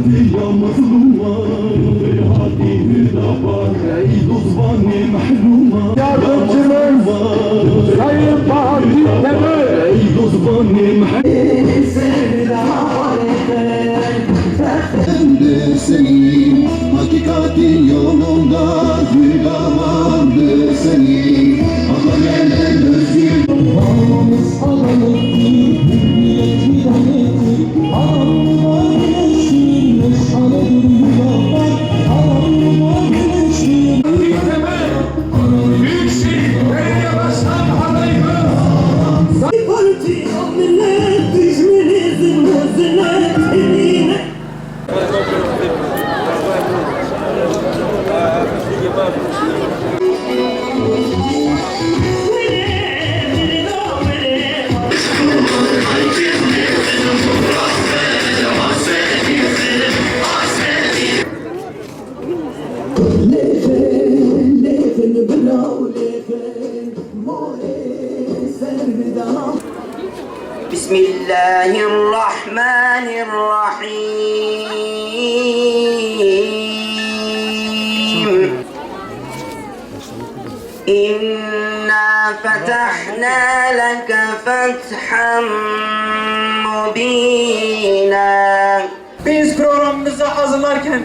يا مظلومة هادي هدابة عيد صباني محلومة يا مظلومة سيد بعدي تمام عيد صباني محلومة seni hakikatin yolunda gülamandı seni Allah gelen özgür Ağlamız ağlamak hürriyet vilayeti Ağlamıma güneşin meşale yürüyorlar Ağlamıma güneşin Büyük şehir belediye başkan adayı Parti millet düşmanızın gözüne eline بسم الله الرحمن الرحيم إنا فتحنا لك فتحا مبينا Biz programımızı hazırlarken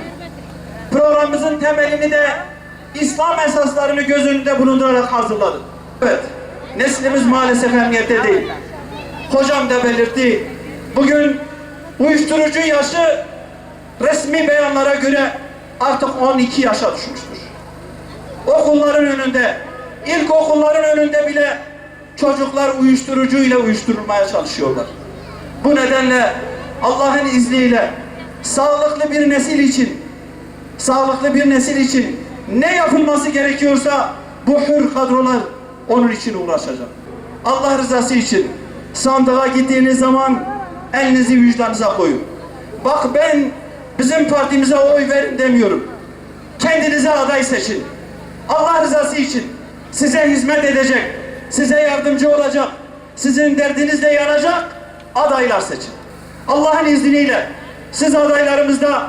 programımızın temelini de İslam esaslarını göz önünde bulundurarak hazırladık. Evet, neslimiz maalesef emniyette değil. Hocam da belirtti, bugün uyuşturucu yaşı resmi beyanlara göre artık 12 yaşa düşmüştür. Okulların önünde, ilkokulların önünde bile çocuklar uyuşturucuyla uyuşturulmaya çalışıyorlar. Bu nedenle Allah'ın izniyle sağlıklı bir nesil için ne yapılması gerekiyorsa bu hür kadrolar onun için uğraşacak. Allah rızası için sandığa gittiğiniz zaman elinizi vicdanınıza koyun. Bak ben bizim partimize oy verin demiyorum. Kendinize aday seçin. Allah rızası için size hizmet edecek, size yardımcı olacak, sizin derdinizle yanacak adaylar seçin. Allah'ın izniyle siz adaylarımızda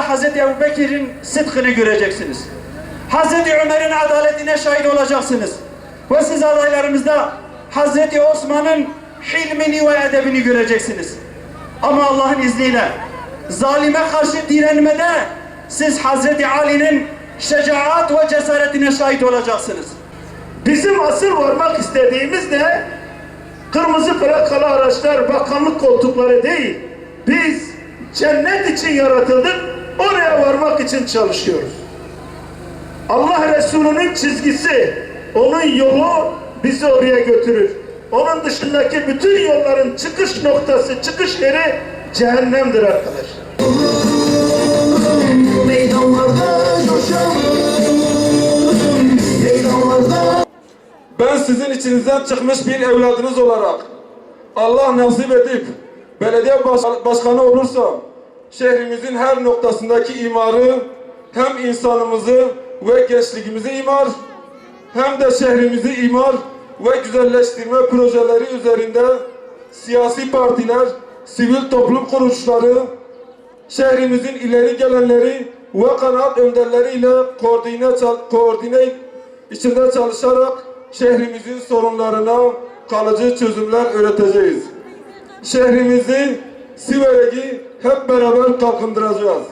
Hazreti Ebubekir'in sıdkını göreceksiniz. Hazreti Ömer'in adaletine şahit olacaksınız. Ve siz adaylarımızda Hazreti Osman'ın hilmini ve edebini göreceksiniz. Ama Allah'ın izniyle zalime karşı direnmede siz Hazreti Ali'nin şecaat ve cesaretine şahit olacaksınız. Bizim asıl varmak istediğimiz de kırmızı plakalı araçlar, bakanlık koltukları değil. Biz cennet için yaratıldık, oraya varmak için çalışıyoruz. Allah Resulü'nün çizgisi, onun yolu bizi oraya götürür. Onun dışındaki bütün yolların çıkış noktası, çıkış yeri cehennemdir arkadaşlar. Ben sizin içinizden çıkmış bir evladınız olarak Allah nasip edip belediye başkanı olursam şehrimizin her noktasındaki imarı hem insanımızı ve gençliğimizi imar hem de şehrimizi imar ve güzelleştirme projeleri üzerinde siyasi partiler, sivil toplum kuruluşları, şehrimizin ileri gelenleri ve kanaat önderleriyle koordine içinde çalışarak şehrimizin sorunlarına kalıcı çözümler üreteceğiz. Şehrimizi, Siverek'i hep beraber kalkındıracağız.